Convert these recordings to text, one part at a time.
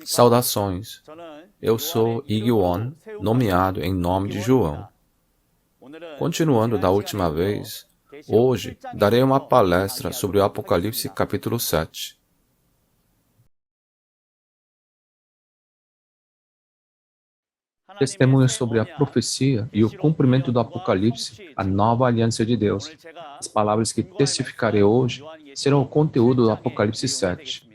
Saudações, eu sou Igi-won, nomeado em nome de João. Continuando da última vez, hoje darei uma palestra sobre o Apocalipse capítulo 7. Testemunho sobre a profecia e o cumprimento do Apocalipse, a nova aliança de Deus. As palavras que testificarei hoje serão o conteúdo do Apocalipse 7.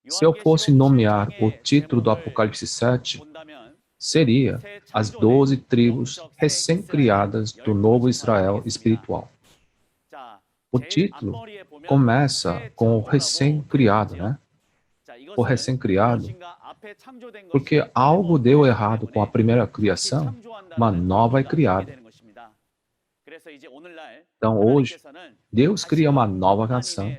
Se eu fosse nomear o título do Apocalipse 7, seria As 12 Tribos Recém-Criadas do Novo Israel Espiritual. O título começa com o recém-criado, né? O recém-criado, porque algo deu errado com a primeira criação, uma nova é criada. Então, hoje, Deus cria uma nova nação,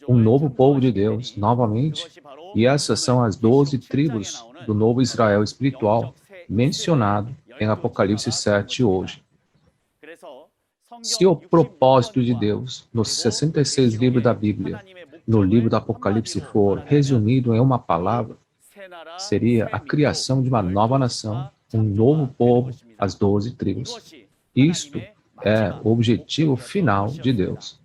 um novo povo de Deus, novamente, e essas são as 12 tribos do novo Israel espiritual, mencionado em Apocalipse 7 hoje. Se o propósito de Deus, nos 66 livros da Bíblia, no livro do Apocalipse for resumido em uma palavra, seria a criação de uma nova nação, um novo povo, as 12 tribos. Isto é o objetivo final de Deus.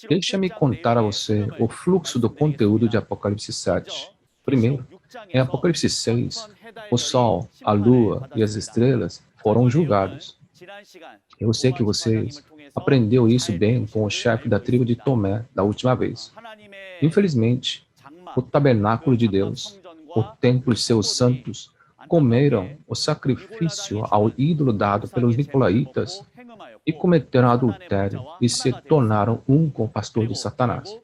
Deixa-me contar a você o fluxo do conteúdo de Apocalipse 7. Primeiro, em Apocalipse 6, o Sol, a Lua e as estrelas foram julgados. Eu sei que vocês aprenderam isso bem com o chefe da tribo de Tomé da última vez. Infelizmente, o tabernáculo de Deus, o templo e seus santos, comeram o sacrifício ao ídolo dado pelos nicolaítas e cometeram adultério e se tornaram um com o pastor de Satanás.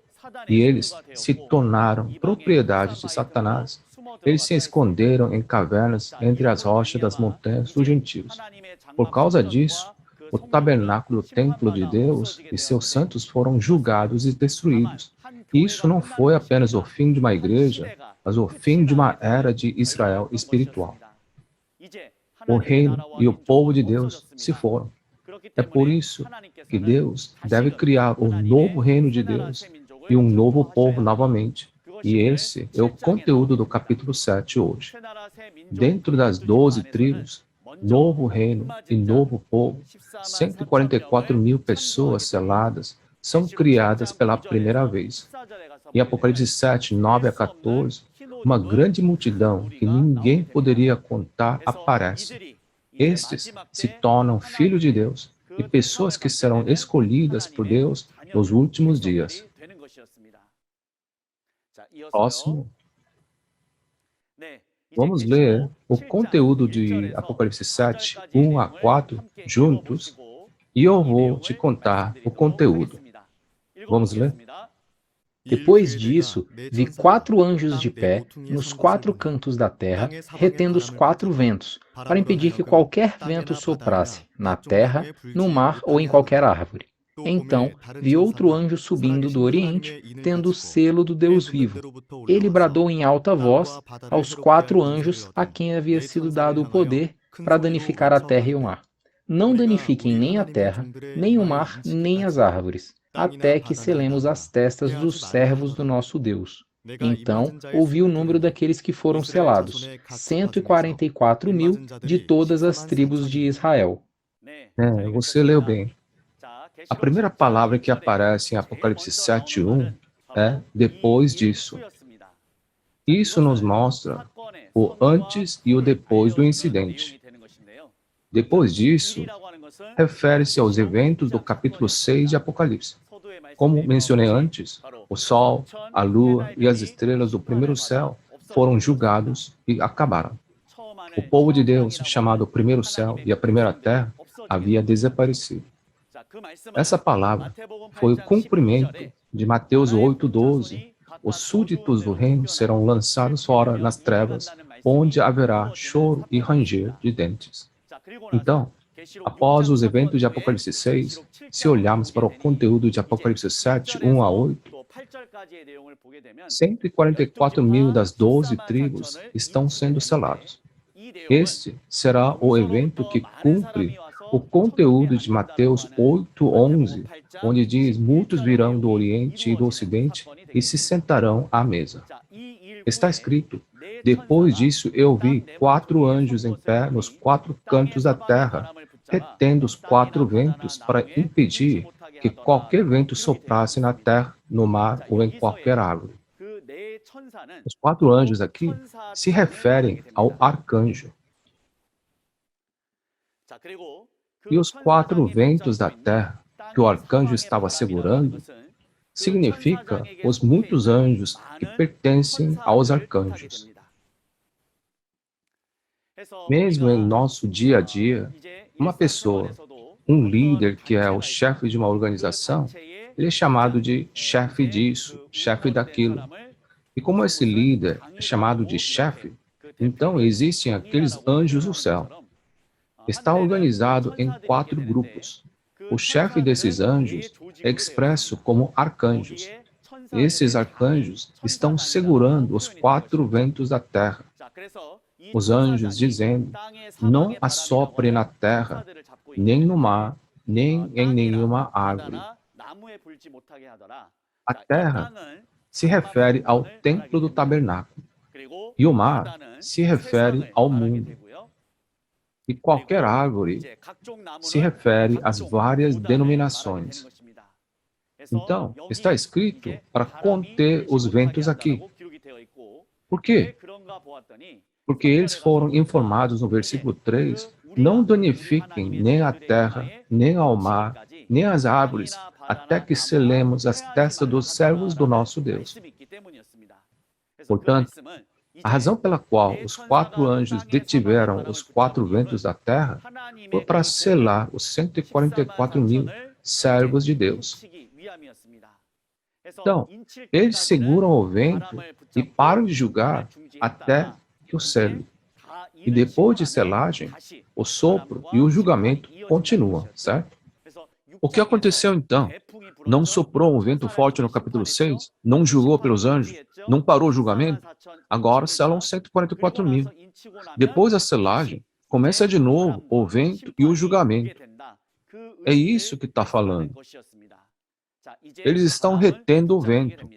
E eles se tornaram propriedade de Satanás. Eles se esconderam em cavernas entre as rochas das montanhas dos gentios. Por causa disso, o tabernáculo do templo de Deus e seus santos foram julgados e destruídos. Isso não foi apenas o fim de uma igreja, mas o fim de uma era de Israel espiritual. O reino e o povo de Deus se foram. É por isso que Deus deve criar um novo reino de Deus e um novo povo novamente. E esse é o conteúdo do capítulo 7 hoje. Dentro das 12 tribos, novo reino e novo povo, 144 mil pessoas seladas são criadas pela primeira vez. Em Apocalipse 7, 9 a 14, uma grande multidão que ninguém poderia contar aparece. Estes se tornam filhos de Deus e pessoas que serão escolhidas por Deus nos últimos dias. Próximo. Vamos ler o conteúdo de Apocalipse 7, 1 a 4, juntos, e eu vou te contar o conteúdo. Vamos ler? Depois disso, vi 4 anjos de pé nos 4 cantos da terra, retendo os 4 ventos, para impedir que qualquer vento soprasse, na terra, no mar ou em qualquer árvore. Então, vi outro anjo subindo do Oriente, tendo o selo do Deus vivo. Ele bradou em alta voz aos 4 anjos a quem havia sido dado o poder para danificar a terra e o mar. Não danifiquem nem a terra, nem o mar, nem as árvores, até que selemos as testas dos servos do nosso Deus. Então, ouvi o número daqueles que foram selados, 144 mil de todas as tribos de Israel. Você leu bem. A primeira palavra que aparece em Apocalipse 7:1 é depois disso. Isso nos mostra o antes e o depois do incidente. Depois disso, refere-se aos eventos do capítulo 6 de Apocalipse. Como mencionei antes, o Sol, a Lua e as estrelas do primeiro céu foram julgados e acabaram. O povo de Deus, chamado o primeiro céu e a primeira terra, havia desaparecido. Essa palavra foi o cumprimento de Mateus 8:12. Os súditos do reino serão lançados fora nas trevas, onde haverá choro e ranger de dentes. Então, após os eventos de Apocalipse 6, se olharmos para o conteúdo de Apocalipse 7, 1 a 8, 144 mil das 12 tribos estão sendo selados. Este será o evento que cumpre o conteúdo de Mateus 8:11, onde diz: muitos virão do Oriente e do Ocidente e se sentarão à mesa. Está escrito: depois disso eu vi 4 anjos em pé nos 4 cantos da terra, retendo os 4 ventos para impedir que qualquer vento soprasse na terra, no mar ou em qualquer árvore. Os 4 anjos aqui se referem ao arcanjo. E os 4 ventos da terra que o arcanjo estava segurando significa os muitos anjos que pertencem aos arcanjos. Mesmo em nosso dia a dia, uma pessoa, um líder que é o chefe de uma organização, ele é chamado de chefe disso, chefe daquilo. E como esse líder é chamado de chefe, então existem aqueles anjos no céu. Está organizado em 4 grupos. O chefe desses anjos é expresso como arcanjos. Esses arcanjos estão segurando os 4 ventos da terra. Os anjos dizendo: não assopre na terra, nem no mar, nem em nenhuma árvore. A terra se refere ao templo do tabernáculo, e o mar se refere ao mundo. E qualquer árvore se refere às várias denominações. Então, está escrito para conter os ventos aqui. Por quê? Porque eles foram informados no versículo 3, não danifiquem nem a terra, nem ao mar, nem as árvores, até que selemos as testas dos servos do nosso Deus. Portanto, a razão pela qual os 4 anjos detiveram os 4 ventos da terra foi para selar os 144.000 servos de Deus. Então, eles seguram o vento e param de julgar até que o sele. E depois de selagem, o sopro e o julgamento continuam, certo? O que aconteceu então? Não soprou um vento forte no capítulo 6? Não julgou pelos anjos? Não parou o julgamento? Agora selam 144.000. Depois da selagem, começa de novo o vento e o julgamento. É isso que está falando. Eles estão retendo o vento.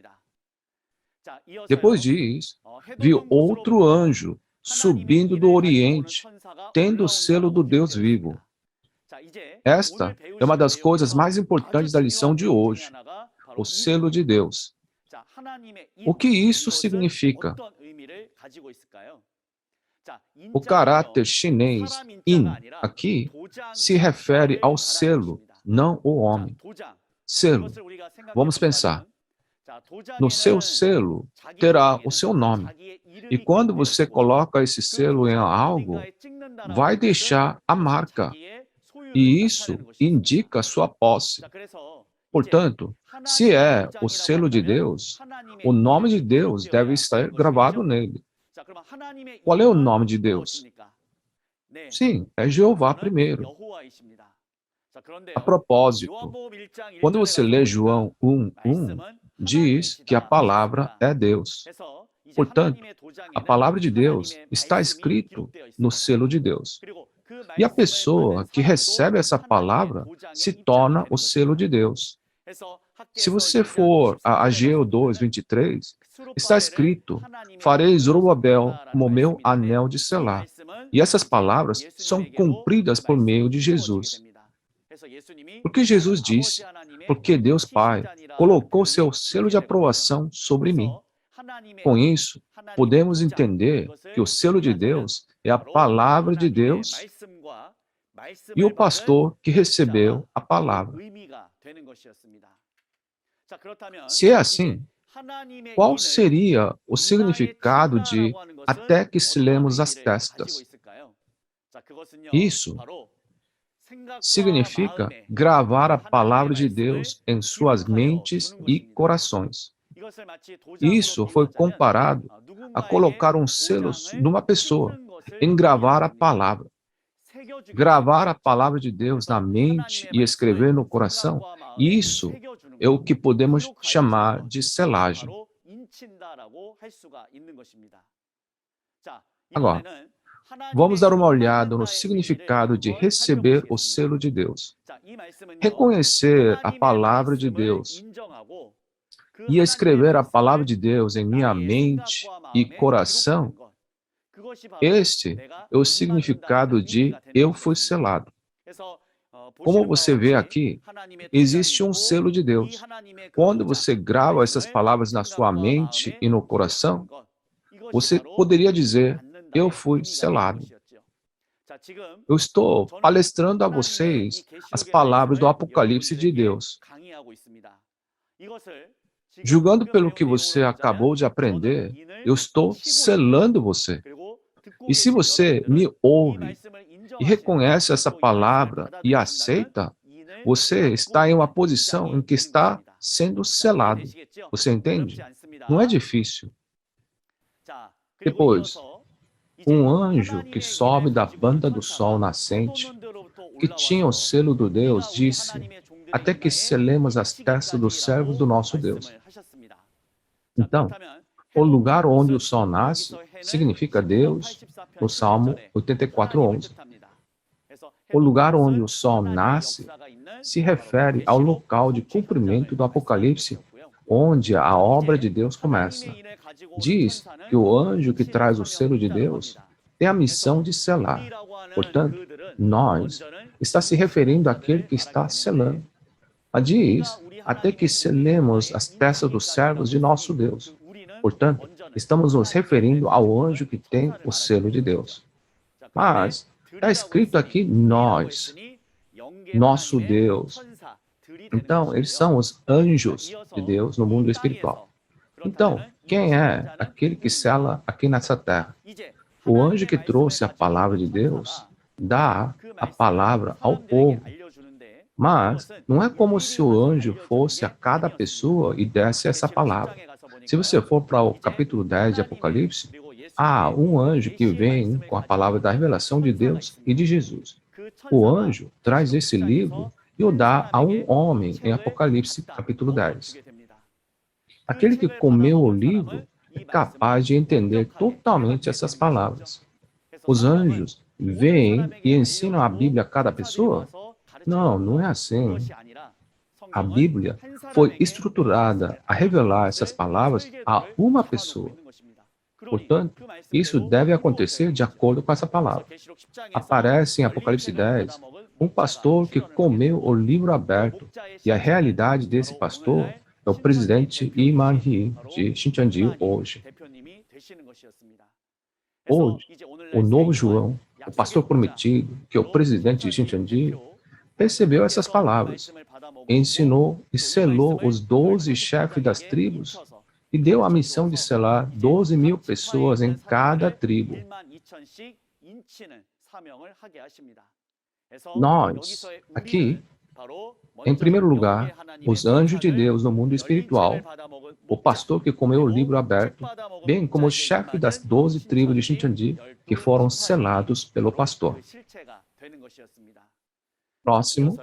Depois disso, viu outro anjo subindo do Oriente, tendo o selo do Deus vivo. Esta é uma das coisas mais importantes da lição de hoje, o selo de Deus. O que isso significa? O caráter chinês in aqui se refere ao selo, não ao homem. Selo. Vamos pensar. No seu selo terá o seu nome. E quando você coloca esse selo em algo, vai deixar a marca. E isso indica a sua posse. Portanto, se é o selo de Deus, o nome de Deus deve estar gravado nele. Qual é o nome de Deus? Sim, é Jeová primeiro. A propósito, quando você lê João 1:1, diz que a palavra é Deus. Portanto, a palavra de Deus está escrito no selo de Deus. E a pessoa que recebe essa palavra se torna o selo de Deus. Se você for a Ageu 2:23, está escrito: farei Zorobabel como meu anel de selar. E essas palavras são cumpridas por meio de Jesus. Porque Jesus disse: porque Deus Pai colocou seu selo de aprovação sobre mim. Com isso, podemos entender que o selo de Deus é a palavra de Deus e o pastor que recebeu a palavra. Se é assim, qual seria o significado de até que selemos as testas? Isso significa gravar a palavra de Deus em suas mentes e corações. Isso foi comparado a colocar um selo numa pessoa, em gravar a palavra. Gravar a palavra de Deus na mente e escrever no coração, isso é o que podemos chamar de selagem. Agora, vamos dar uma olhada no significado de receber o selo de Deus. Reconhecer a palavra de Deus e escrever a palavra de Deus em minha mente e coração, este é o significado de eu fui selado. Como você vê aqui, existe um selo de Deus. Quando você grava essas palavras na sua mente e no coração, você poderia dizer, eu fui selado. Eu estou palestrando a vocês as palavras do Apocalipse de Deus. Julgando pelo que você acabou de aprender, eu estou selando você. E se você me ouve e reconhece essa palavra e aceita, você está em uma posição em que está sendo selado. Você entende? Não é difícil. Depois, um anjo que sobe da banda do sol nascente, que tinha o selo do Deus, disse, até que selemos as testas dos servos do nosso Deus. Então, o lugar onde o sol nasce significa Deus, no Salmo 84:11. O lugar onde o sol nasce se refere ao local de cumprimento do Apocalipse, onde a obra de Deus começa. Diz que o anjo que traz o selo de Deus tem a missão de selar. Portanto, nós está se referindo àquele que está selando. Mas diz, até que selemos as testas dos servos de nosso Deus. Portanto, estamos nos referindo ao anjo que tem o selo de Deus. Mas está escrito aqui nós, nosso Deus. Então, eles são os anjos de Deus no mundo espiritual. Então, quem é aquele que sela aqui nessa terra? O anjo que trouxe a palavra de Deus dá a palavra ao povo. Mas não é como se o anjo fosse a cada pessoa e desse essa palavra. Se você for para o capítulo 10 de Apocalipse, há um anjo que vem com a palavra da revelação de Deus e de Jesus. O anjo traz esse livro e o dá a um homem em Apocalipse capítulo 10. Aquele que comeu o livro é capaz de entender totalmente essas palavras. Os anjos vêm e ensinam a Bíblia a cada pessoa? Não, não é assim. A Bíblia foi estruturada a revelar essas palavras a uma pessoa. Portanto, isso deve acontecer de acordo com essa palavra. Aparece em Apocalipse 10 um pastor que comeu o livro aberto, e a realidade desse pastor é o presidente Lee Man-hee de Shincheonji hoje. Hoje, o novo João, o pastor prometido, que é o presidente de Shincheonji, recebeu essas palavras, ensinou e selou os 12 chefes das tribos e deu a missão de selar 12.000 pessoas em cada tribo. Nós, aqui, em primeiro lugar, os anjos de Deus no mundo espiritual, o pastor que comeu o livro aberto, bem como os chefes das 12 tribos de Shincheonji, que foram selados pelo pastor. Próximo.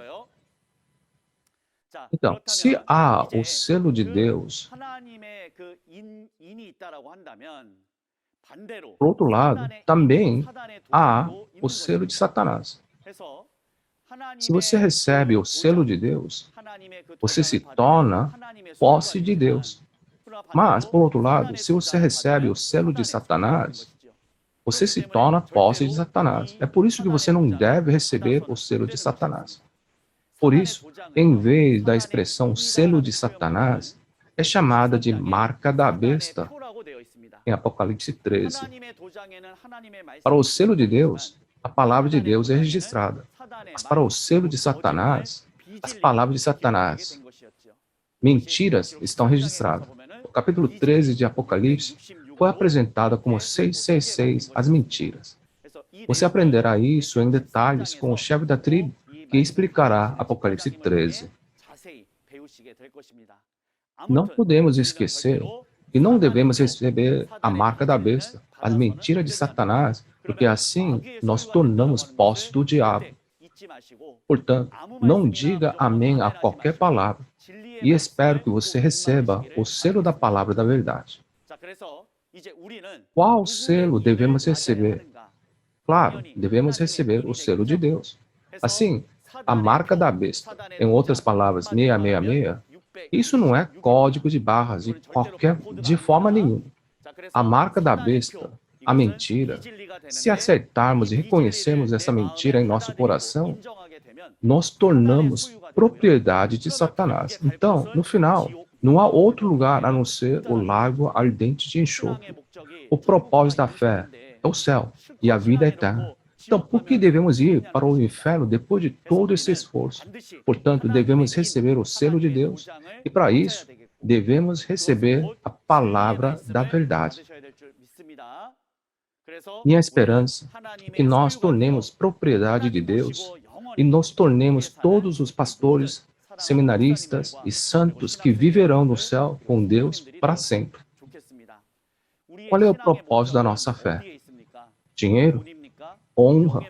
Então, se há o selo de Deus, por outro lado, também há o selo de Satanás. Se você recebe o selo de Deus, você se torna posse de Deus. Mas, por outro lado, se você recebe o selo de Satanás, você se torna posse de Satanás. É por isso que você não deve receber o selo de Satanás. Por isso, em vez da expressão selo de Satanás, é chamada de marca da besta em Apocalipse 13. Para o selo de Deus, a palavra de Deus é registrada. Mas para o selo de Satanás, as palavras de Satanás, mentiras, estão registradas. O capítulo 13 de Apocalipse foi apresentada como 666, as mentiras. Você aprenderá isso em detalhes com o chefe da tribo, que explicará Apocalipse 13. Não podemos esquecer que não devemos receber a marca da besta, as mentiras de Satanás, porque assim nós tornamos posse do diabo. Portanto, não diga amém a qualquer palavra, e espero que você receba o selo da palavra da verdade. Qual selo devemos receber? Claro, devemos receber o selo de Deus. Assim, a marca da besta, em outras palavras, 666, Isso não é código de barras de forma nenhuma. A marca da besta, a mentira, se aceitarmos e reconhecermos essa mentira em nosso coração, nós tornamos propriedade de Satanás. Então, no final, não há outro lugar a não ser o lago ardente de enxofre. O propósito da fé é o céu e a vida eterna. Então, por que devemos ir para o inferno depois de todo esse esforço? Portanto, devemos receber o selo de Deus. E para isso, devemos receber a palavra da verdade. Minha esperança é que nós tornemos propriedade de Deus e nos tornemos todos os pastores, seminaristas e santos que viverão no céu com Deus para sempre. Qual é o propósito da nossa fé? Dinheiro? Honra?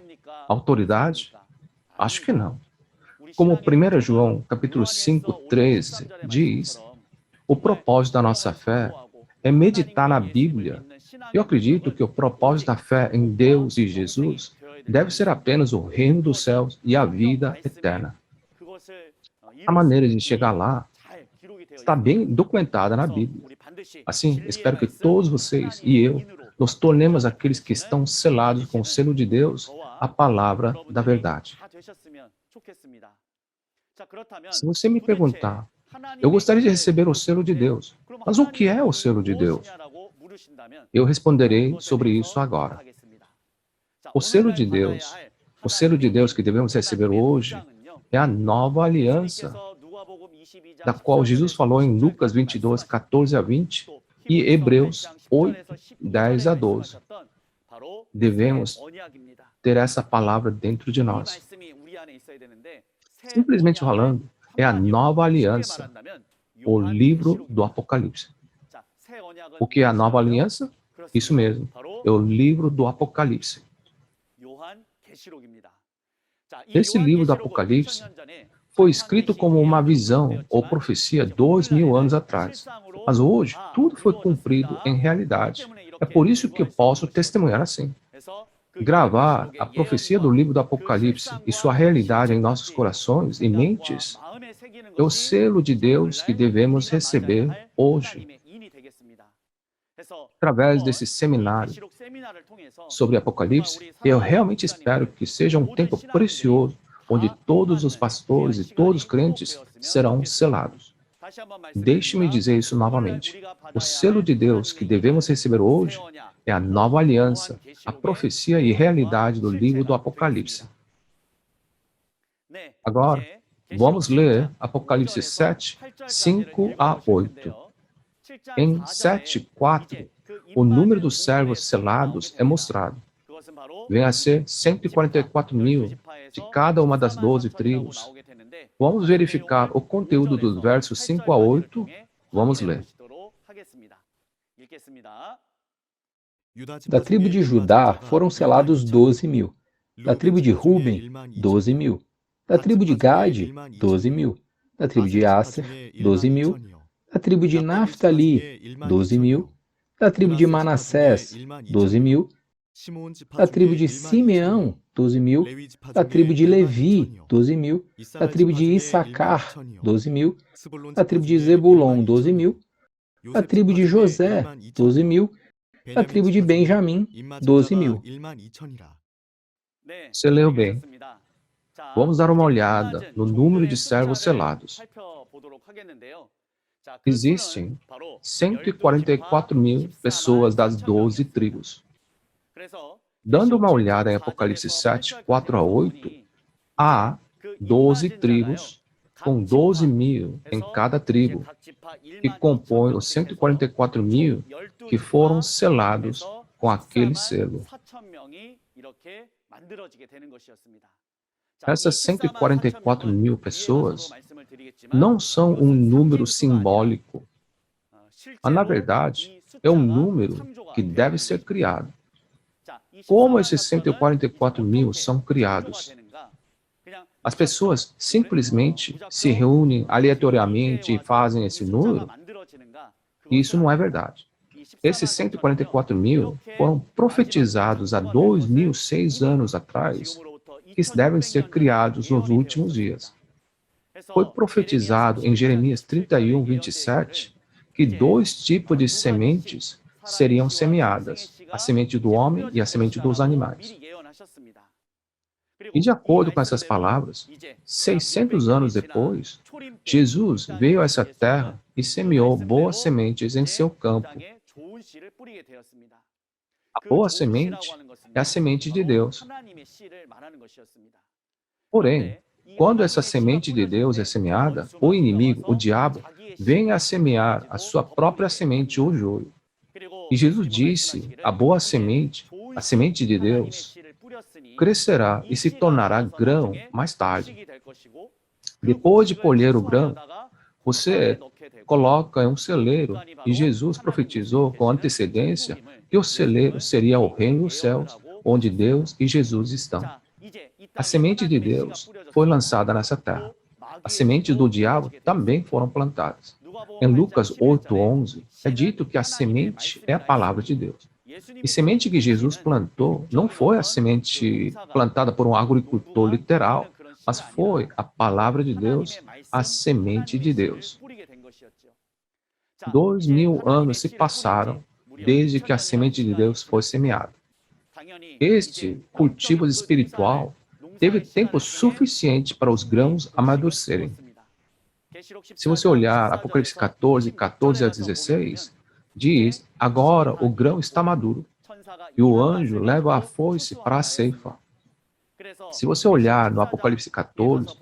Autoridade? Acho que não. Como 1 João, capítulo 5, 13, diz, o propósito da nossa fé é meditar na Bíblia. Eu acredito que o propósito da fé em Deus e Jesus deve ser apenas o reino dos céus e a vida eterna. A maneira de chegar lá está bem documentada na Bíblia. Assim, espero que todos vocês e eu nos tornemos aqueles que estão selados com o selo de Deus, a palavra da verdade. Se você me perguntar, eu gostaria de receber o selo de Deus, mas o que é o selo de Deus? Eu responderei sobre isso agora. O selo de Deus que devemos receber hoje é a nova aliança, da qual Jesus falou em Lucas 22, 14 a 20 e Hebreus 8, 10 a 12. Devemos ter essa palavra dentro de nós. Simplesmente falando, é a nova aliança, o livro do Apocalipse. O que é a nova aliança? Isso mesmo, é o livro do Apocalipse. Esse livro do Apocalipse foi escrito como uma visão ou profecia 2000 anos atrás. Mas hoje, tudo foi cumprido em realidade. É por isso que eu posso testemunhar assim. Gravar a profecia do livro do Apocalipse e sua realidade em nossos corações e mentes é o selo de Deus que devemos receber hoje. Através desse seminário sobre Apocalipse, eu realmente espero que seja um tempo precioso onde todos os pastores e todos os crentes serão selados. Deixe-me dizer isso novamente. O selo de Deus que devemos receber hoje é a nova aliança, a profecia e realidade do livro do Apocalipse. Agora, vamos ler Apocalipse 7, 5 a 8. Em 7, 4, o número dos servos selados é mostrado. Vem a ser 144.000 de cada uma das 12 tribos. Vamos verificar o conteúdo dos versos 5 a 8. Vamos ler. Da tribo de Judá foram selados 12.000. Da tribo de Ruben, 12.000. Da tribo de Gade, 12.000. Da tribo de Asser, 12.000. Da tribo de Naftali, 12.000. Da tribo de Manassés, 12.000. Da tribo de Simeão, 12.000. Da tribo de Levi, 12.000. Da tribo de Issacar, 12.000. Da tribo de Zebulon, 12.000. Da tribo de José, 12.000. Da tribo de Benjamim, 12.000. Você leu bem. Vamos dar uma olhada no número de servos selados. Existem 144.000 pessoas das 12 tribos. Dando uma olhada em Apocalipse 7, 4 a 8, há 12 tribos com 12.000 em cada tribo, que compõem os 144.000 que foram selados com aquele selo. Essas 144.000 pessoas não são um número simbólico, mas, na verdade, é um número que deve ser criado. Como esses 144.000 são criados? As pessoas simplesmente se reúnem aleatoriamente e fazem esse número? Isso não é verdade. Esses 144.000 foram profetizados há 2.006 anos atrás, que devem ser criados nos últimos dias. Foi profetizado em Jeremias 31, 27, que dois tipos de sementes seriam semeadas, a semente do homem e a semente dos animais. E de acordo com essas palavras, 600 anos depois, Jesus veio a essa terra e semeou boas sementes em seu campo. A boa semente é a semente de Deus. Porém, quando essa semente de Deus é semeada, o inimigo, o diabo, vem a semear a sua própria semente, o joio. E Jesus disse: a boa semente, a semente de Deus, crescerá e se tornará grão mais tarde. Depois de colher o grão, você coloca em um celeiro, e Jesus profetizou com antecedência que o celeiro seria o reino dos céus, onde Deus e Jesus estão. A semente de Deus foi lançada nessa terra. As sementes do diabo também foram plantadas. Em Lucas 8:11, é dito que a semente é a palavra de Deus. E semente que Jesus plantou não foi a semente plantada por um agricultor literal, mas foi a palavra de Deus, a semente de Deus. 2000 anos se passaram desde que a semente de Deus foi semeada. Este cultivo espiritual teve tempo suficiente para os grãos amadurecerem. Se você olhar Apocalipse 14, 14 a 16, diz: agora o grão está maduro, e o anjo leva a foice para a ceifa. Se você olhar no Apocalipse 14,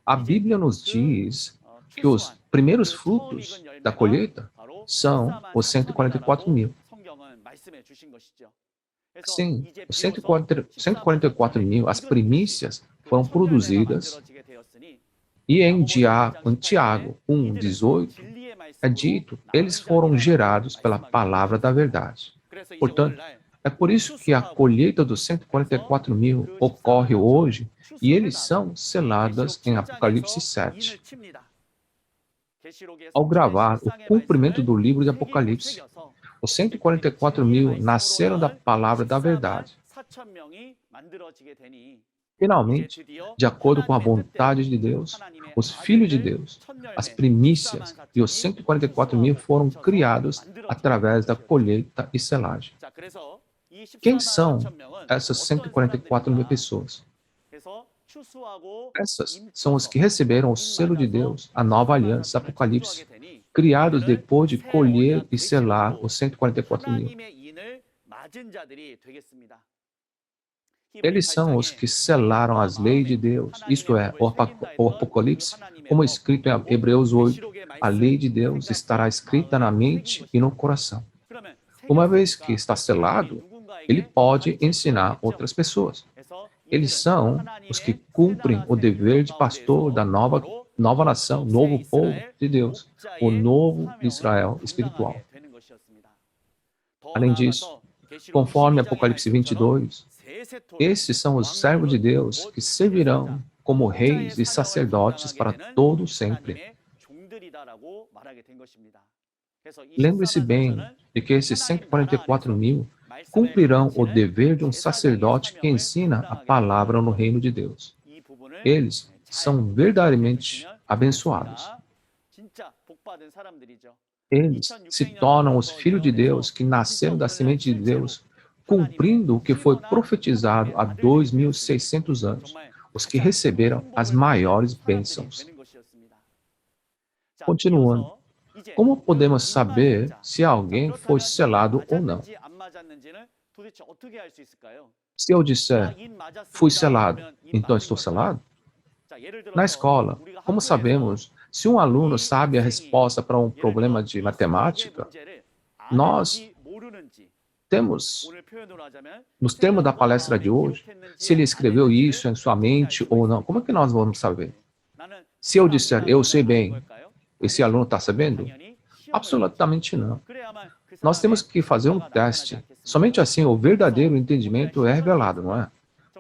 a Bíblia nos diz que os primeiros frutos da colheita são os 144 mil. Sim, os 144 mil, as primícias, foram produzidas. E em Tiago 1:18, é dito, eles foram gerados pela palavra da verdade. Portanto, é por isso que a colheita dos 144 mil ocorre hoje e eles são seladas em Apocalipse 7. Ao gravar o cumprimento do livro de Apocalipse, os 144 mil nasceram da palavra da verdade. Finalmente, de acordo com a vontade de Deus, os filhos de Deus, as primícias e os 144 mil foram criados através da colheita e selagem. Quem são essas 144 mil pessoas? Essas são os que receberam o selo de Deus, a nova aliança, Apocalipse, criados depois de colher e selar os 144 mil. Eles são os que selaram as leis de Deus, isto é, o Apocalipse, como escrito em Hebreus 8, a lei de Deus estará escrita na mente e no coração. Uma vez que está selado, ele pode ensinar outras pessoas. Eles são os que cumprem o dever de pastor da nova nação, novo povo de Deus, o novo Israel espiritual. Além disso, conforme Apocalipse 22, esses são os servos de Deus que servirão como reis e sacerdotes para todo sempre. Lembre-se bem de que esses 144 mil cumprirão o dever de um sacerdote que ensina a palavra no reino de Deus. Eles são verdadeiramente abençoados. Eles se tornam os filhos de Deus que nasceram da semente de Deus, cumprindo o que foi profetizado há 2.600 anos, os que receberam as maiores bênçãos. Continuando, como podemos saber se alguém foi selado ou não? Se eu disser, fui selado, então estou selado? Na escola, como sabemos se um aluno sabe a resposta para um problema de matemática? Nós temos, nos termos da palestra de hoje, se ele escreveu isso em sua mente ou não. Como é que nós vamos saber? Se eu disser, eu sei bem, esse aluno está sabendo? Absolutamente não. Nós temos que fazer um teste. Somente assim o verdadeiro entendimento é revelado, não é?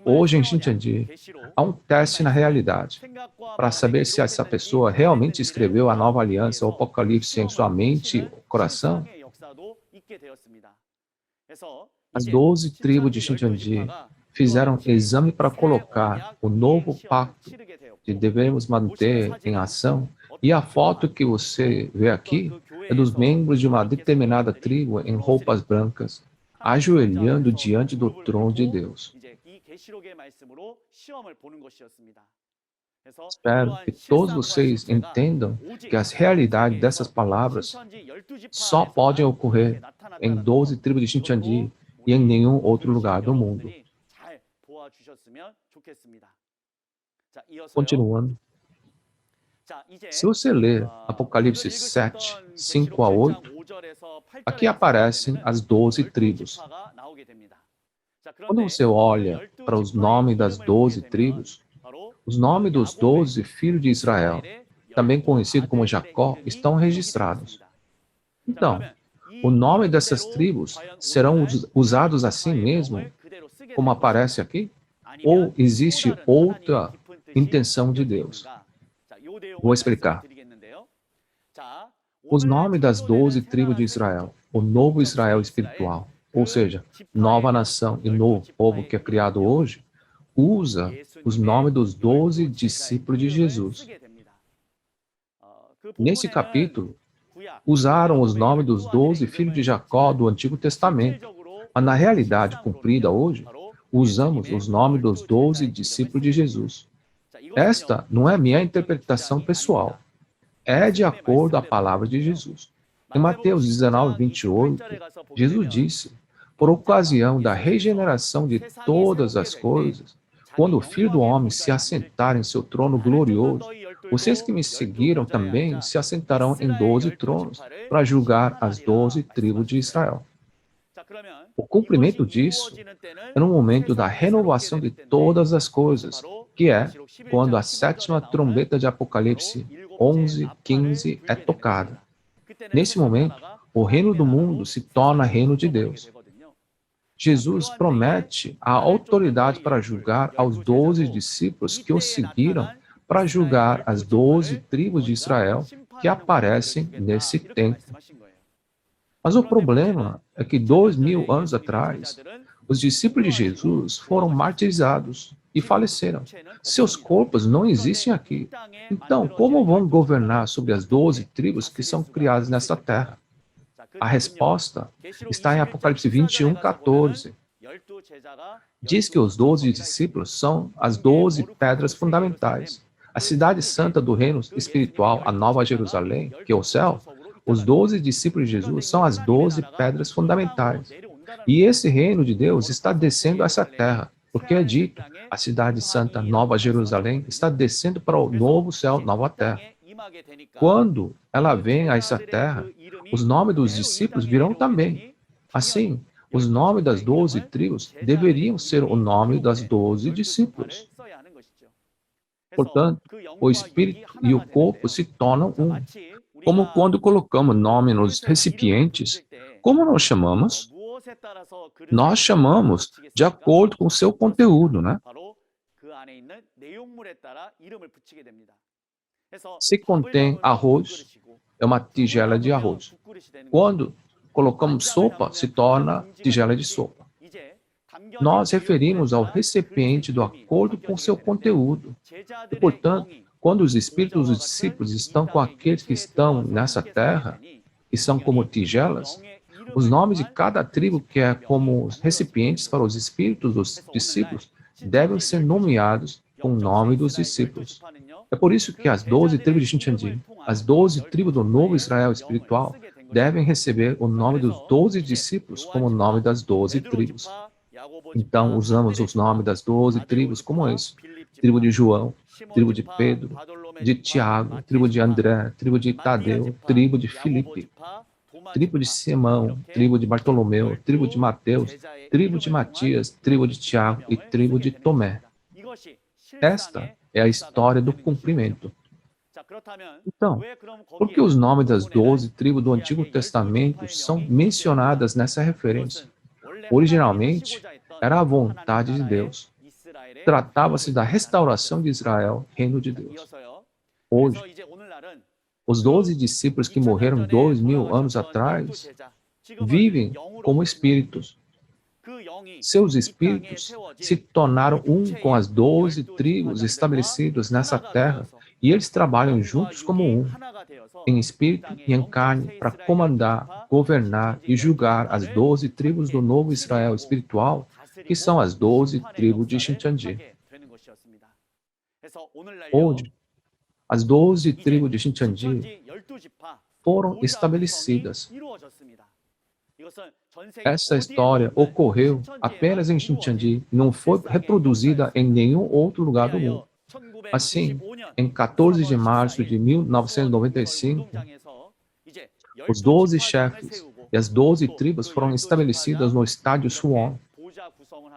Hoje, em Xintiandi, há um teste na realidade para saber se essa pessoa realmente escreveu a nova aliança, o Apocalipse, em sua mente e coração. As 12 tribos de Xintiandi fizeram exame para colocar o novo pacto que devemos manter em ação, e a foto que você vê aqui é dos membros de uma determinada tribo em roupas brancas, ajoelhando diante do trono de Deus. Espero que todos vocês entendam que as realidades dessas palavras só podem ocorrer em 12 tribos de Xinjiang e em nenhum outro lugar do mundo. Continuando, se você ler Apocalipse 7, 5 a 8, aqui aparecem as 12 tribos. Quando você olha para os nomes das 12 tribos, os nomes dos 12 filhos de Israel, também conhecido como Jacó, estão registrados. Então, o nome dessas tribos serão usados assim mesmo, como aparece aqui? Ou existe outra intenção de Deus? Vou explicar. Os nomes das 12 tribos de Israel, o novo Israel espiritual, ou seja, nova nação e novo povo que é criado hoje, usa os nomes dos 12 discípulos de Jesus. Nesse capítulo, usaram os nomes dos 12 filhos de Jacó do Antigo Testamento, mas na realidade cumprida hoje, usamos os nomes dos 12 discípulos de Jesus. Esta não é minha interpretação pessoal, é de acordo com a palavra de Jesus. Em Mateus 19, 28, Jesus disse: por ocasião da regeneração de todas as coisas, quando o Filho do Homem se assentar em seu trono glorioso, vocês que me seguiram também se assentarão em 12 tronos para julgar as 12 tribos de Israel. O cumprimento disso é no momento da renovação de todas as coisas, que é quando a sétima trombeta de Apocalipse 11, 15 é tocada. Nesse momento, o reino do mundo se torna reino de Deus. Jesus promete a autoridade para julgar aos 12 discípulos que o seguiram para julgar as 12 tribos de Israel que aparecem nesse tempo. Mas o problema é que 2000 anos atrás, os discípulos de Jesus foram martirizados e faleceram. Seus corpos não existem aqui. Então, como vão governar sobre as 12 tribos que são criadas nesta terra? A resposta está em Apocalipse 21, 14. Diz que os 12 discípulos são as 12 pedras fundamentais. A cidade santa do reino espiritual, a Nova Jerusalém, que é o céu, os 12 discípulos de Jesus são as 12 pedras fundamentais. E esse reino de Deus está descendo a essa terra, porque é dito, a cidade santa, Nova Jerusalém, está descendo para o novo céu, nova terra. Quando ela vem a essa terra, os nomes dos discípulos virão também. Assim, os nomes das 12 tribos deveriam ser o nome das 12 discípulos. Portanto, o espírito e o corpo se tornam um. Como quando colocamos nome nos recipientes, como nós chamamos? Nós chamamos de acordo com o seu conteúdo, né? Se contém arroz, é uma tigela de arroz. Quando colocamos sopa, se torna tigela de sopa. Nós referimos ao recipiente do acordo com seu conteúdo. E, portanto, quando os espíritos dos discípulos estão com aqueles que estão nessa terra, que são como tigelas, os nomes de cada tribo que é como os recipientes para os espíritos dos discípulos devem ser nomeados com o nome dos discípulos. É por isso que as 12 tribos de Xinjiang, as 12 tribos do novo Israel espiritual, devem receber o nome dos 12 discípulos como o nome das 12 tribos. Então, usamos os nomes das 12 tribos como esse: tribo de João, tribo de Pedro, de Tiago, tribo de André, tribo de Tadeu, tribo de Filipe, tribo de Simão, tribo de Bartolomeu, tribo de Mateus, tribo de Matias, tribo de Tiago e tribo de Tomé. Esta é a história do cumprimento. Então, por que os nomes das 12 tribos do Antigo Testamento são mencionadas nessa referência? Originalmente, era a vontade de Deus. Tratava-se da restauração de Israel, reino de Deus. Hoje, os 12 discípulos que morreram 2000 anos atrás vivem como espíritos. seus espíritos se tornaram um com as 12 tribos estabelecidas nessa terra, e eles trabalham juntos como um, em espírito e em carne, para comandar, governar e julgar as 12 tribos do novo Israel espiritual, que são as 12 tribos de Shincheonji. Hoje, as 12 tribos de Shincheonji foram estabelecidas. Essa história ocorreu apenas em Shincheonji, não foi reproduzida em nenhum outro lugar do mundo. Assim, em 14 de março de 1995, os 12 chefes e as 12 tribos foram estabelecidas no estádio Suwon.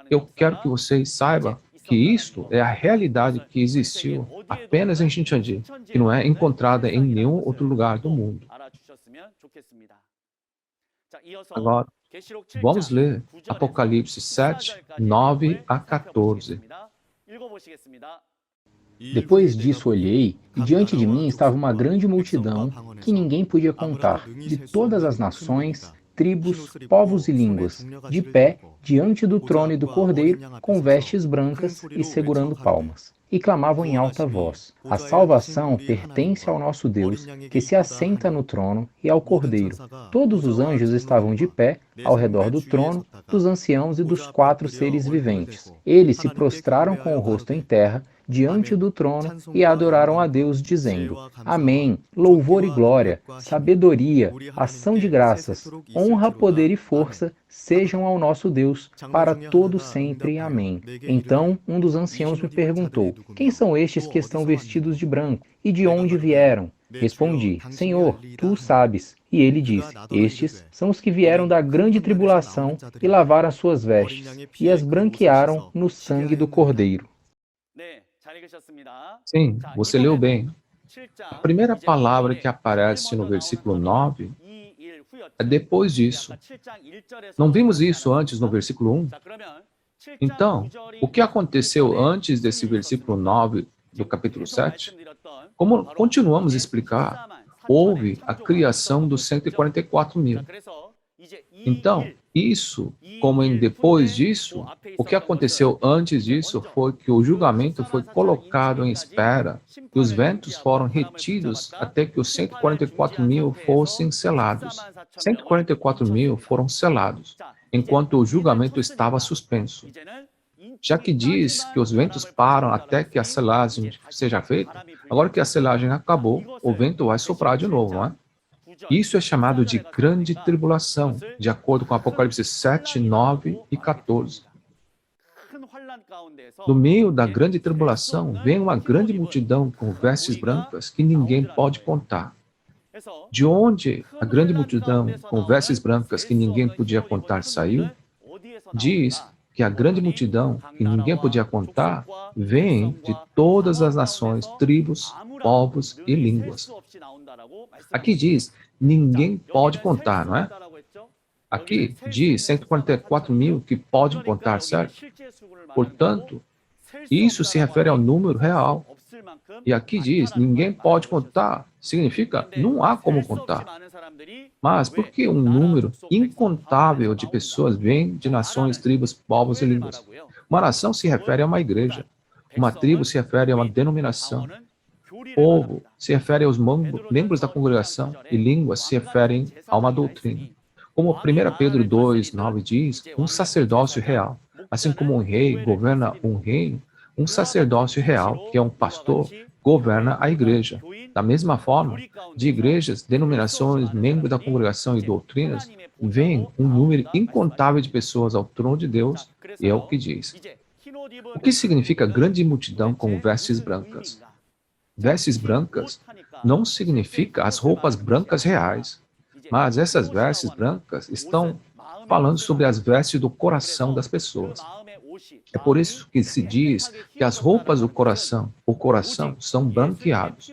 Eu quero que vocês saibam que isto é a realidade que existiu apenas em Shincheonji, que não é encontrada em nenhum outro lugar do mundo. Agora, vamos ler Apocalipse 7, 9 a 14. Depois disso olhei, e diante de mim estava uma grande multidão que ninguém podia contar, de todas as nações, tribos, povos e línguas, de pé diante do trono e do Cordeiro, com vestes brancas e segurando palmas. E clamavam em alta voz: a salvação pertence ao nosso Deus, que se assenta no trono, e ao Cordeiro. Todos os anjos estavam de pé ao redor do trono, dos anciãos e dos 4 seres viventes. Eles se prostraram com o rosto em terra, diante do trono, e adoraram a Deus, dizendo: Amém, louvor e glória, sabedoria, ação de graças, honra, poder e força sejam ao nosso Deus, para todo sempre. Amém. Então um dos anciãos me perguntou: quem são estes que estão vestidos de branco? E de onde vieram? Respondi: Senhor, tu o sabes. E ele disse: estes são os que vieram da grande tribulação e lavaram as suas vestes, e as branquearam no sangue do Cordeiro. Sim, você leu bem. A primeira palavra que aparece no versículo 9 é depois disso. Não vimos isso antes no versículo 1? Então, o que aconteceu antes desse versículo 9 do capítulo 7? Como continuamos a explicar, houve a criação dos 144 mil. Então, isso, como em depois disso, o que aconteceu antes disso foi que o julgamento foi colocado em espera e os ventos foram retidos até que os 144 mil fossem selados. 144 mil foram selados, enquanto o julgamento estava suspenso. Já que diz que os ventos param até que a selagem seja feita, agora que a selagem acabou, o vento vai soprar de novo, não é? Isso é chamado de grande tribulação, de acordo com Apocalipse 7, 9 e 14. No meio da grande tribulação, vem uma grande multidão com vestes brancas que ninguém pode contar. De onde a grande multidão com vestes brancas que ninguém podia contar saiu? Diz que a grande multidão que ninguém podia contar vem de todas as nações, tribos, povos e línguas. Aqui diz, ninguém pode contar, não é? Aqui diz 144 mil que podem contar, certo? Portanto, isso se refere ao número real. E aqui diz, ninguém pode contar. Significa, não há como contar. Mas por que um número incontável de pessoas vem de nações, tribos, povos e línguas? Uma nação se refere a uma igreja. Uma tribo se refere a uma denominação. Povo se refere aos membros da congregação e línguas se referem a uma doutrina. Como 1 Pedro 2, 9 diz, um sacerdócio real. Assim como um rei governa um reino, um sacerdócio real, que é um pastor, governa a igreja. Da mesma forma, de igrejas, denominações, membros da congregação e doutrinas, vem um número incontável de pessoas ao trono de Deus, e é o que diz. O que significa grande multidão com vestes brancas? Vestes brancas não significa as roupas brancas reais, mas essas vestes brancas estão falando sobre as vestes do coração das pessoas. É por isso que se diz que as roupas do coração, o coração, são branqueados.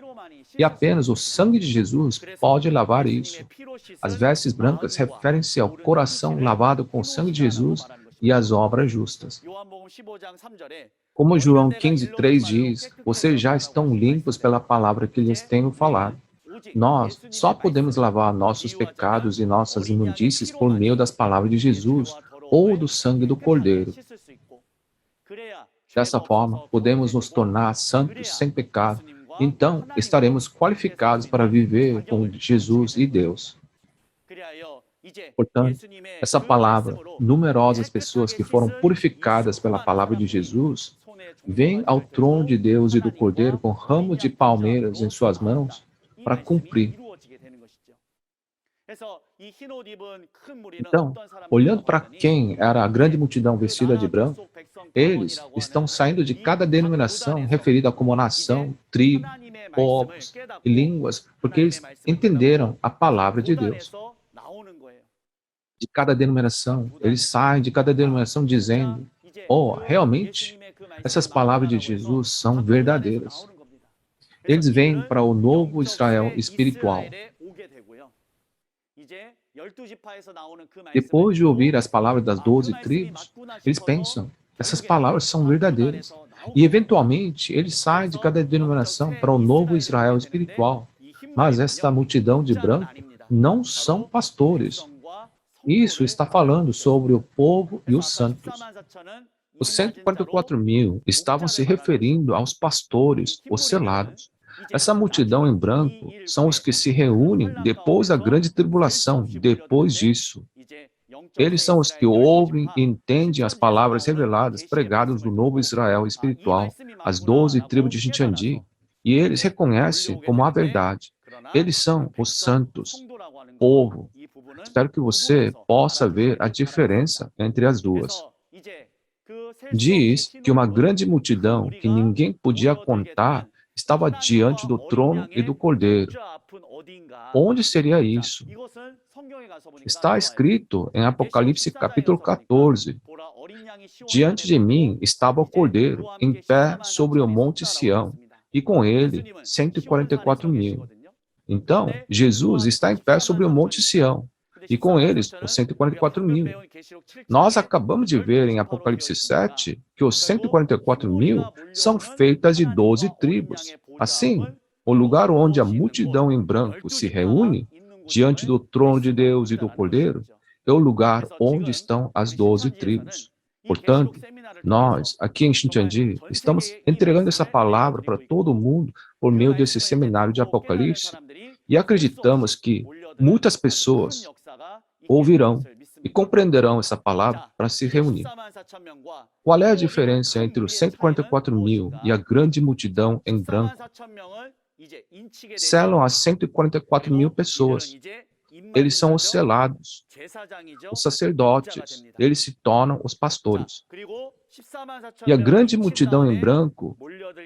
E apenas o sangue de Jesus pode lavar isso. As vestes brancas referem-se ao coração lavado com o sangue de Jesus e às obras justas. Como João 15:3 diz, vocês já estão limpos pela palavra que lhes tenho falado. Nós só podemos lavar nossos pecados e nossas imundícies por meio das palavras de Jesus, ou do sangue do Cordeiro. Dessa forma, podemos nos tornar santos sem pecado. Então, estaremos qualificados para viver com Jesus e Deus. Portanto, essa palavra, numerosas pessoas que foram purificadas pela palavra de Jesus, vêm ao trono de Deus e do Cordeiro com ramos de palmeiras em suas mãos para cumprir. Então, olhando para quem era a grande multidão vestida de branco, eles estão saindo de cada denominação referida como nação, tribo, povos e línguas, porque eles entenderam a palavra de Deus. De cada denominação, eles saem de cada denominação dizendo: oh, realmente, essas palavras de Jesus são verdadeiras. Eles vêm para o novo Israel espiritual. Depois de ouvir as palavras das 12 tribos, eles pensam: essas palavras são verdadeiras. E, eventualmente, eles saem de cada denominação para o novo Israel espiritual. Mas esta multidão de branco não são pastores. Isso está falando sobre o povo e os santos. Os 144.000 estavam se referindo aos pastores, os selados. Essa multidão em branco são os que se reúnem depois da grande tribulação, depois disso. Eles são os que ouvem e entendem as palavras reveladas pregadas do novo Israel espiritual, as 12 tribos de Xintiandi, e eles reconhecem como a verdade. Eles são os santos, povo. Espero que você possa ver a diferença entre as duas. Diz que uma grande multidão que ninguém podia contar estava diante do trono e do Cordeiro. Onde seria isso? Está escrito em Apocalipse capítulo 14. Diante de mim estava o Cordeiro, em pé sobre o monte Sião, e com ele 144.000. Então, Jesus está em pé sobre o monte Sião, e com eles os 144.000. Nós acabamos de ver em Apocalipse 7 que os 144.000 são feitas de 12 tribos. Assim, o lugar onde a multidão em branco se reúne, diante do trono de Deus e do Cordeiro, é o lugar onde estão as 12 tribos. Portanto, nós, aqui em Xintiandi, estamos entregando essa palavra para todo mundo por meio desse seminário de Apocalipse, e acreditamos que muitas pessoas ouvirão e compreenderão essa palavra para se reunir. Qual é a diferença entre os 144.000 e a grande multidão em branco? Selam as 144.000 pessoas. Eles são os selados, os sacerdotes. Eles se tornam os pastores. E a grande multidão em branco,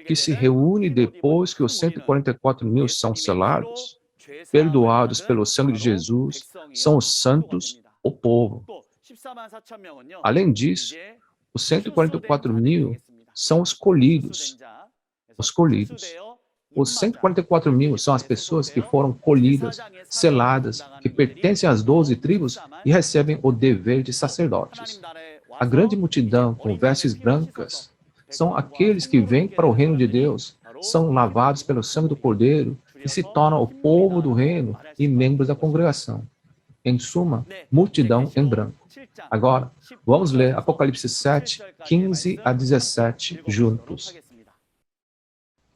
que se reúne depois que os 144.000 são selados, perdoados pelo sangue de Jesus, são os santos, o povo. Além disso, os 144.000 são os colhidos. Os colhidos. Os 144.000 são as pessoas que foram colhidas, seladas, que pertencem às 12 tribos e recebem o dever de sacerdotes. A grande multidão com vestes brancas são aqueles que vêm para o reino de Deus, são lavados pelo sangue do Cordeiro e se tornam o povo do reino e membros da congregação. Em suma, multidão em branco. Agora, vamos ler Apocalipse 7, 15 a 17 juntos.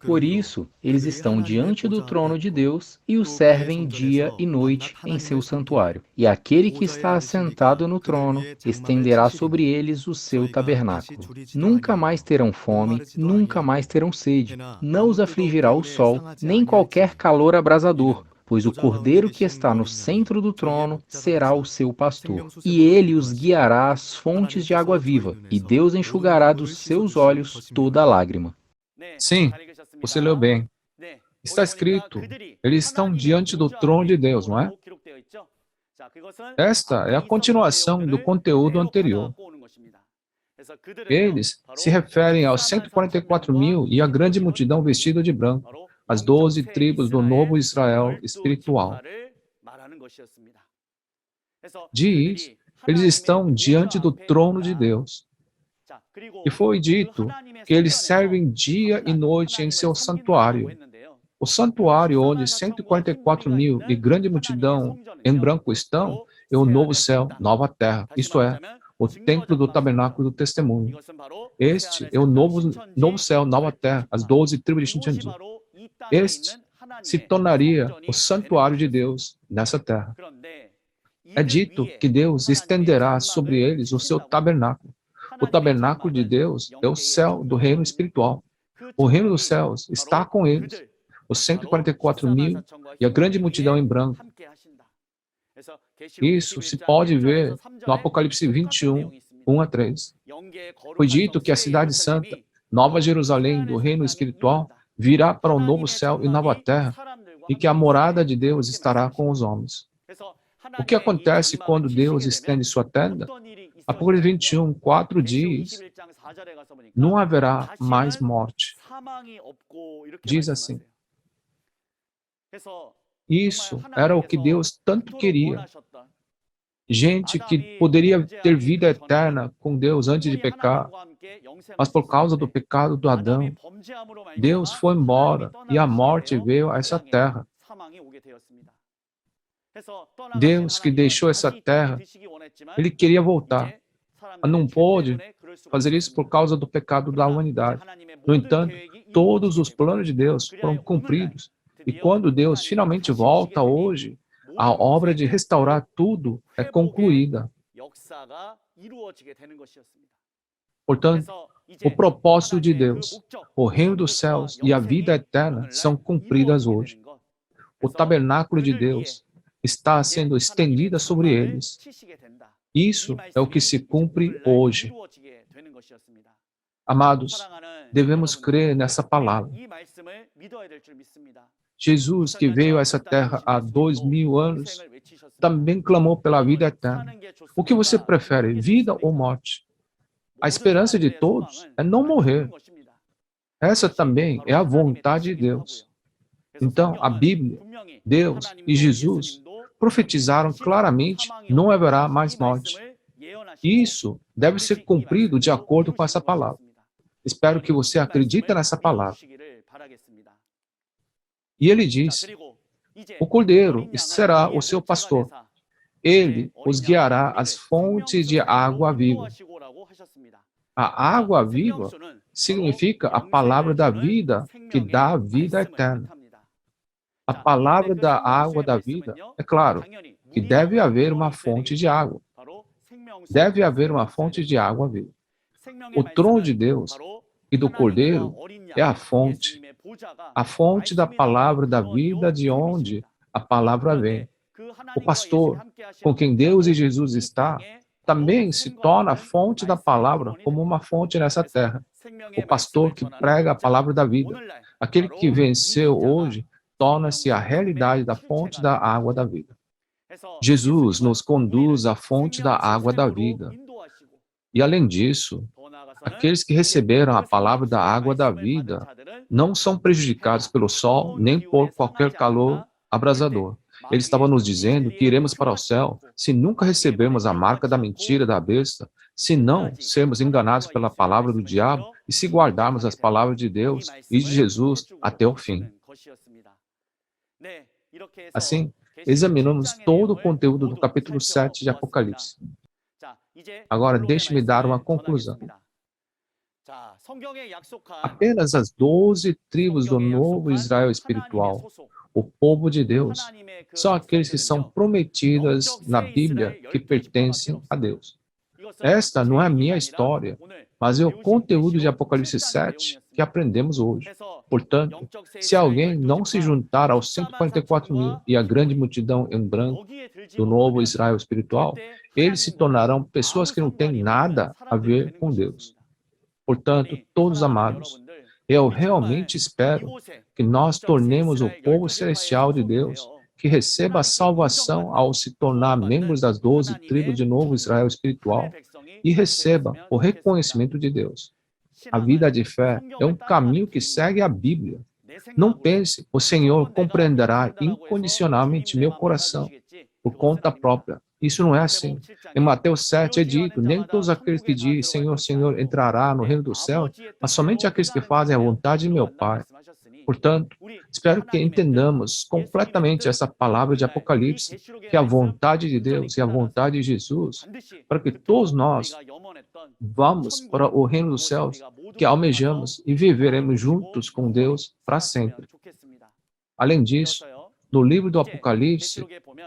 Por isso, eles estão diante do trono de Deus e o servem dia e noite em seu santuário. E aquele que está assentado no trono estenderá sobre eles o seu tabernáculo. Nunca mais terão fome, nunca mais terão sede. Não os afligirá o sol, nem qualquer calor abrasador, pois o Cordeiro que está no centro do trono será o seu pastor. E ele os guiará às fontes de água viva, e Deus enxugará dos seus olhos toda lágrima. Sim, você leu bem. Está escrito, eles estão diante do trono de Deus, não é? Esta é a continuação do conteúdo anterior. Eles se referem aos 144.000 e à grande multidão vestida de branco, as 12 tribos do novo Israel espiritual. Diz, eles estão diante do trono de Deus. E foi dito que eles servem dia e noite em seu santuário. O santuário onde 144.000 e grande multidão em branco estão é o novo céu, nova terra, isto é, o templo do tabernáculo do testemunho. Este é o novo céu, nova terra, as 12 tribos de Shincheonji. Este se tornaria o santuário de Deus nessa terra. É dito que Deus estenderá sobre eles o seu tabernáculo. O tabernáculo de Deus é o céu do reino espiritual. O reino dos céus está com eles. Os 144.000 e a grande multidão em branco. Isso se pode ver no Apocalipse 21, 1 a 3. Foi dito que a cidade santa, Nova Jerusalém do reino espiritual, virá para o novo céu e nova terra, e que a morada de Deus estará com os homens. O que acontece quando Deus estende sua tenda? Apocalipse 21, 4 diz, não haverá mais morte. Diz assim. Isso era o que Deus tanto queria. Gente que poderia ter vida eterna com Deus antes de pecar, mas por causa do pecado do Adão, Deus foi embora e a morte veio a essa terra. Deus que deixou essa terra, Ele queria voltar, mas não pôde fazer isso por causa do pecado da humanidade. No entanto, todos os planos de Deus foram cumpridos. E quando Deus finalmente volta hoje, a obra de restaurar tudo é concluída. Portanto, o propósito de Deus, o reino dos céus e a vida eterna são cumpridas hoje. O tabernáculo de Deus está sendo estendida sobre eles. Isso é o que se cumpre hoje. Amados, devemos crer nessa palavra. Jesus, que veio a essa terra há 2000 anos, também clamou pela vida eterna. O que você prefere, vida ou morte? A esperança de todos é não morrer. Essa também é a vontade de Deus. Então, a Bíblia, Deus e Jesus profetizaram claramente: não haverá mais morte. Isso deve ser cumprido de acordo com essa palavra. Espero que você acredite nessa palavra. E ele diz: o Cordeiro será o seu pastor. Ele os guiará às fontes de água viva. A água viva significa a palavra da vida, que dá a vida eterna. A palavra da água da vida, é claro, que deve haver uma fonte de água. Deve haver uma fonte de água viva. O trono de Deus e do Cordeiro é a fonte da palavra da vida, de onde a palavra vem. O pastor, com quem Deus e Jesus está, também se torna a fonte da palavra como uma fonte nessa terra. O pastor que prega a palavra da vida, aquele que venceu hoje, torna-se a realidade da fonte da água da vida. Jesus nos conduz à fonte da água da vida. E além disso, aqueles que receberam a palavra da água da vida não são prejudicados pelo sol nem por qualquer calor abrasador. Ele estava nos dizendo que iremos para o céu se nunca recebermos a marca da mentira da besta, se não sermos enganados pela palavra do diabo e se guardarmos as palavras de Deus e de Jesus até o fim. Assim, examinamos todo o conteúdo do capítulo 7 de Apocalipse. Agora, deixe-me dar uma conclusão. Apenas as 12 tribos do novo Israel espiritual, o povo de Deus, são aqueles que são prometidas na Bíblia que pertencem a Deus. Esta não é a minha história, mas é o conteúdo de Apocalipse 7 que aprendemos hoje. Portanto, se alguém não se juntar aos 144.000 e a grande multidão em branco do novo Israel espiritual, eles se tornarão pessoas que não têm nada a ver com Deus. Portanto, todos amados, eu realmente espero que nós tornemos o povo celestial de Deus, que receba a salvação ao se tornar membros das 12 tribos de novo Israel espiritual e receba o reconhecimento de Deus. A vida de fé é um caminho que segue a Bíblia. Não pense, o Senhor compreenderá incondicionalmente meu coração por conta própria. Isso não é assim. Em Mateus 7 é dito: nem todos aqueles que dizem Senhor, Senhor entrará no reino do céu, mas somente aqueles que fazem a vontade de meu Pai. Portanto, espero que entendamos completamente essa palavra de Apocalipse, que é a vontade de Deus e a vontade de Jesus, para que todos nós vamos para o reino dos céus, que almejamos e viveremos juntos com Deus para sempre. Além disso, no livro do Apocalipse,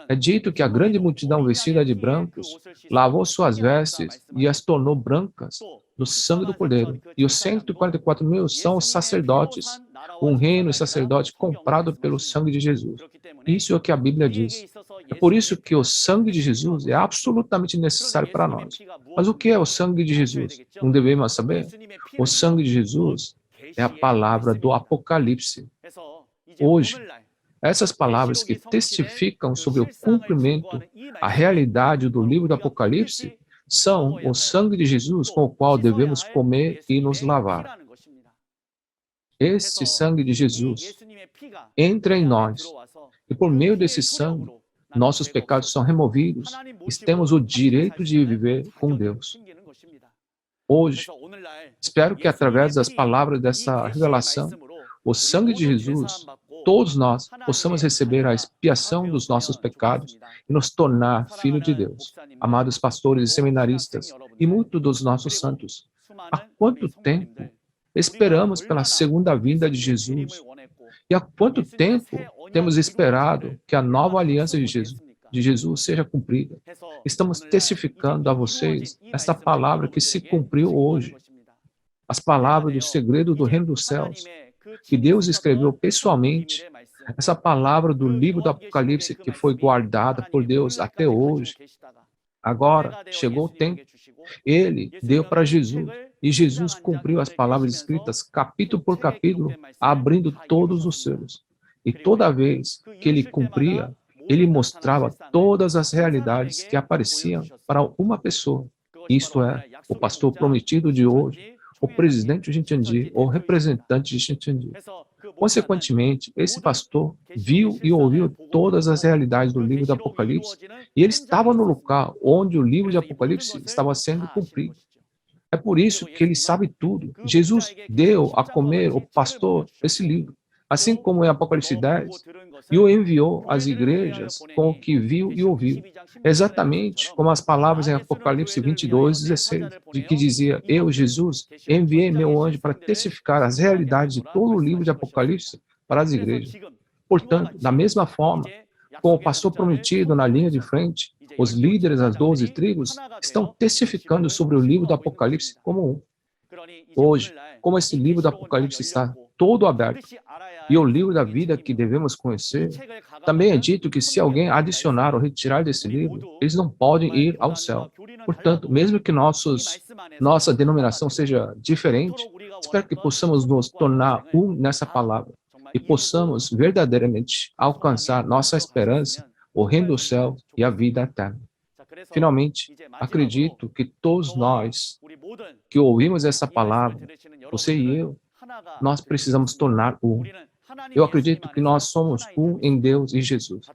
é dito que a grande multidão vestida de brancos lavou suas vestes e as tornou brancas no sangue do Cordeiro. E os 144 mil são os sacerdotes, um reino e sacerdote comprado pelo sangue de Jesus. Isso é o que a Bíblia diz. É por isso que o sangue de Jesus é absolutamente necessário para nós. Mas o que é o sangue de Jesus? Não devemos saber? O sangue de Jesus é a palavra do Apocalipse. Hoje, essas palavras que testificam sobre o cumprimento, a realidade do livro do Apocalipse, são o sangue de Jesus com o qual devemos comer e nos lavar. Esse sangue de Jesus entra em nós, e por meio desse sangue, nossos pecados são removidos e temos o direito de viver com Deus. Hoje, espero que através das palavras dessa revelação, o sangue de Jesus, todos nós possamos receber a expiação dos nossos pecados e nos tornar filhos de Deus. Amados pastores e seminaristas, e muitos dos nossos santos, há quanto tempo esperamos pela segunda vinda de Jesus? E há quanto tempo temos esperado que a nova aliança de Jesus seja cumprida? Estamos testificando a vocês esta palavra que se cumpriu hoje. As palavras do segredo do reino dos céus, que Deus escreveu pessoalmente, essa palavra do livro do Apocalipse que foi guardada por Deus até hoje. Agora chegou o tempo. Ele deu para Jesus, e Jesus cumpriu as palavras escritas capítulo por capítulo, abrindo todos os selos. E toda vez que ele cumpria, ele mostrava todas as realidades que apareciam para uma pessoa. Isto é, o pastor prometido de hoje, o presidente de Xintiandi, ou representante de Xintiandi. Consequentemente, esse pastor viu e ouviu todas as realidades do livro do Apocalipse, e ele estava no lugar onde o livro de Apocalipse estava sendo cumprido. É por isso que ele sabe tudo. Jesus deu a comer ao pastor esse livro, assim como em Apocalipse 10, e o enviou às igrejas com o que viu e ouviu. Exatamente como as palavras em Apocalipse 22, 16, de que dizia: eu, Jesus, enviei meu anjo para testificar as realidades de todo o livro de Apocalipse para as igrejas. Portanto, da mesma forma, com o pastor prometido na linha de frente, os líderes das 12 tribos estão testificando sobre o livro do Apocalipse como um. Hoje, como esse livro do Apocalipse está todo aberto, e o livro da vida que devemos conhecer, também é dito que se alguém adicionar ou retirar desse livro, eles não podem ir ao céu. Portanto, mesmo que nossa denominação seja diferente, espero que possamos nos tornar um nessa palavra e possamos verdadeiramente alcançar nossa esperança, o reino do céu e a vida eterna. Finalmente, acredito que todos nós que ouvimos essa palavra, você e eu, nós precisamos tornar um. Eu acredito que nós somos um em Deus e Jesus.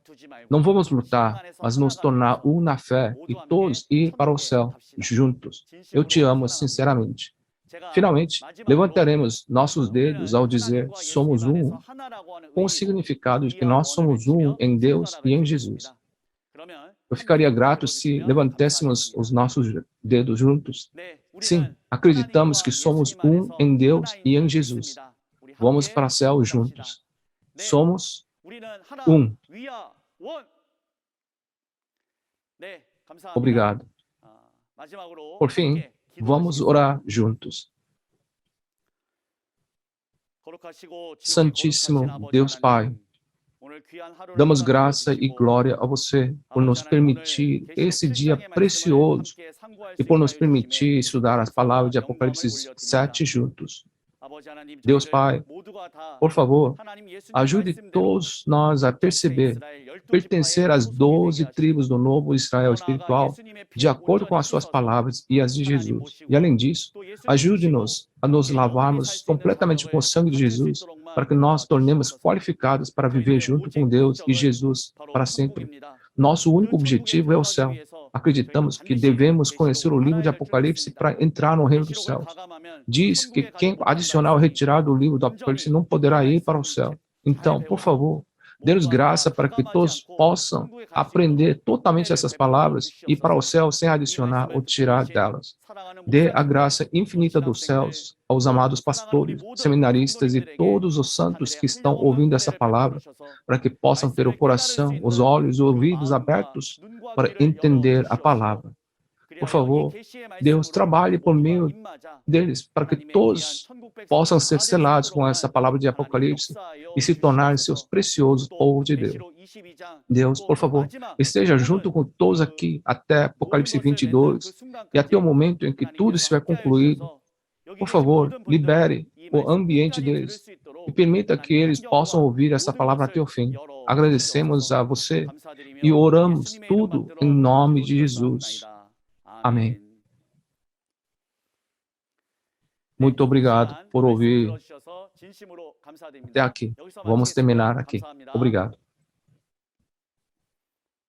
Não vamos lutar, mas nos tornar um na fé e todos ir para o céu juntos. Eu te amo sinceramente. Finalmente, levantaremos nossos dedos ao dizer somos um, com o significado de que nós somos um em Deus e em Jesus. Eu ficaria grato se levantássemos os nossos dedos juntos. Sim, acreditamos que somos um em Deus e em Jesus. Vamos para o céu juntos. Somos um. Obrigado. Por fim, vamos orar juntos. Santíssimo Deus Pai, damos graça e glória a você por nos permitir esse dia precioso e por nos permitir estudar as palavras de Apocalipse 7 juntos. Deus Pai, por favor, ajude todos nós a perceber, pertencer às 12 tribos do novo Israel espiritual, de acordo com as suas palavras e as de Jesus. E além disso, ajude-nos a nos lavarmos completamente com o sangue de Jesus, para que nós tornemos qualificados para viver junto com Deus e Jesus para sempre. Nosso único objetivo é o céu. Acreditamos que devemos conhecer o livro de Apocalipse para entrar no reino dos céus. Diz que quem adicionar ou retirar do livro do Apocalipse não poderá ir para o céu. Então, por favor, dê-nos graça para que todos possam aprender totalmente essas palavras e ir para o céu sem adicionar ou tirar delas. Dê a graça infinita dos céus aos amados pastores, seminaristas e todos os santos que estão ouvindo essa palavra, para que possam ter o coração, os olhos e os ouvidos abertos para entender a palavra. Por favor, Deus trabalhe por meio deles, para que todos possam ser selados com essa palavra de Apocalipse e se tornarem seus preciosos povos de Deus. Deus, por favor, esteja junto com todos aqui até Apocalipse 22 e até o momento em que tudo estiver concluído. Por favor, libere o ambiente deles e permita que eles possam ouvir essa palavra até o fim. Agradecemos a você e oramos tudo em nome de Jesus. Amém. Muito obrigado por ouvir até aqui. Vamos terminar aqui. Obrigado.